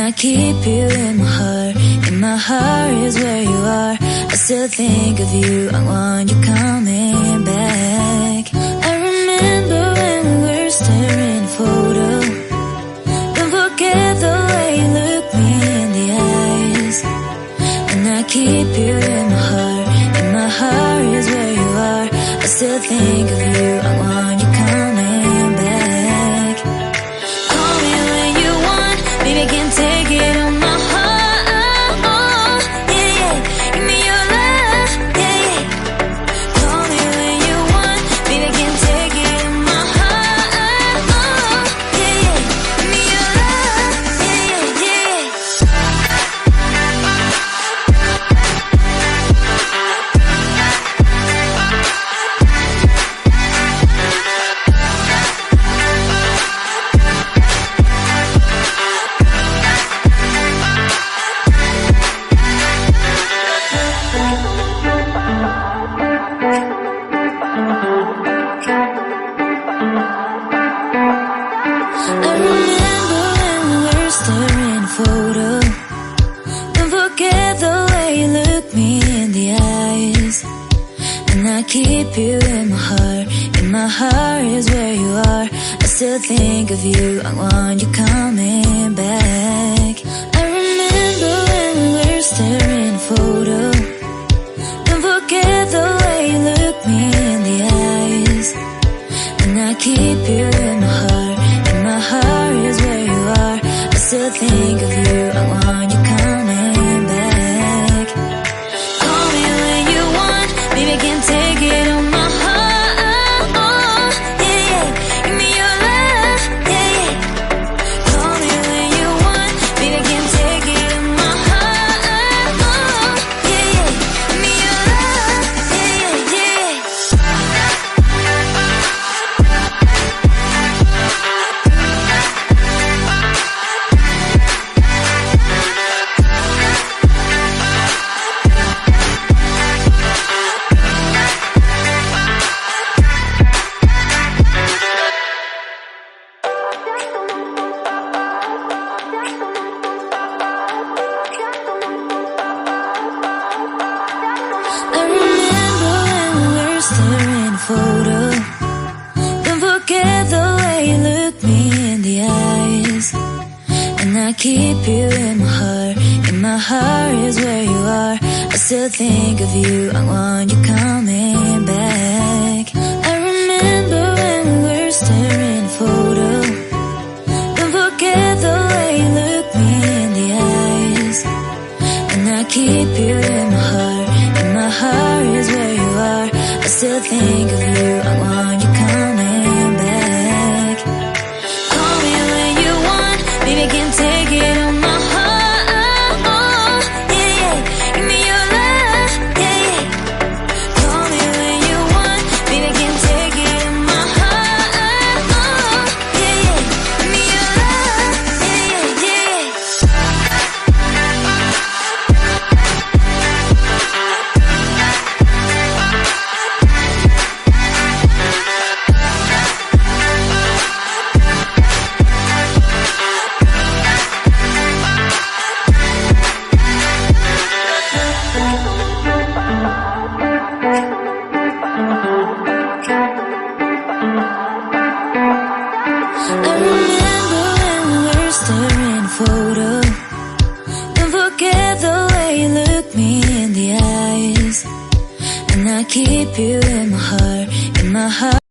I keep you in my heart. In my heart is where you are. I still think of you, I want you coming back. I remember when we were staring at a photo. Don't forget the way you look me in the eyes. And I keep you in my heart. In my heart is where you are. I still think of you, I want you coming back. Call me when you want, baby, I can't take it on my heart. Yeah, yeah, give me your love, yeah, yeah. Call me when you want, baby, I can't take it on my heart. Yeah, yeah, give me your love, yeah, yeah, I remember when we were staring at a photo. Don't forget the way you look me in the eyes. And I keep you in my heart. In my heart is where you are. I still think of you, I want you coming back. I remember when we were staring at a photo. Don't forget the way you look me in the eyes. And I keep you in my heart. My heart is where you are. I still think of you, I want you coming back. Call me when you want, baby, I can't take it on my heart. Yeah, yeah, give me your love, yeah, yeah. Call me when you want, baby, I can't take it on my heart. Yeah, yeah, give me your love, yeah, yeah, yeah. I remember when we were staring at a photo. Don't forget the way you look me in the eyes. And I keep you in my heart. In my heart is where you are. I still think of you, I want you coming back. I remember when we were staring at a photo. Don't forget the way you look me in the eyes. And I keep you in my heart. In my heart is where you are. I still think of you, I want you coming back. Call me when you want, baby, I can't take it on my heart. Yeah, yeah, give me your love, yeah, yeah. Call me when you want, baby, I can't take it on my heart. Yeah, yeah, give me your love, yeah, yeah, yeah. I remember when we were staring at a photo. Don't forget the way you look me in the eyes. And I keep you in my heart. In my heart.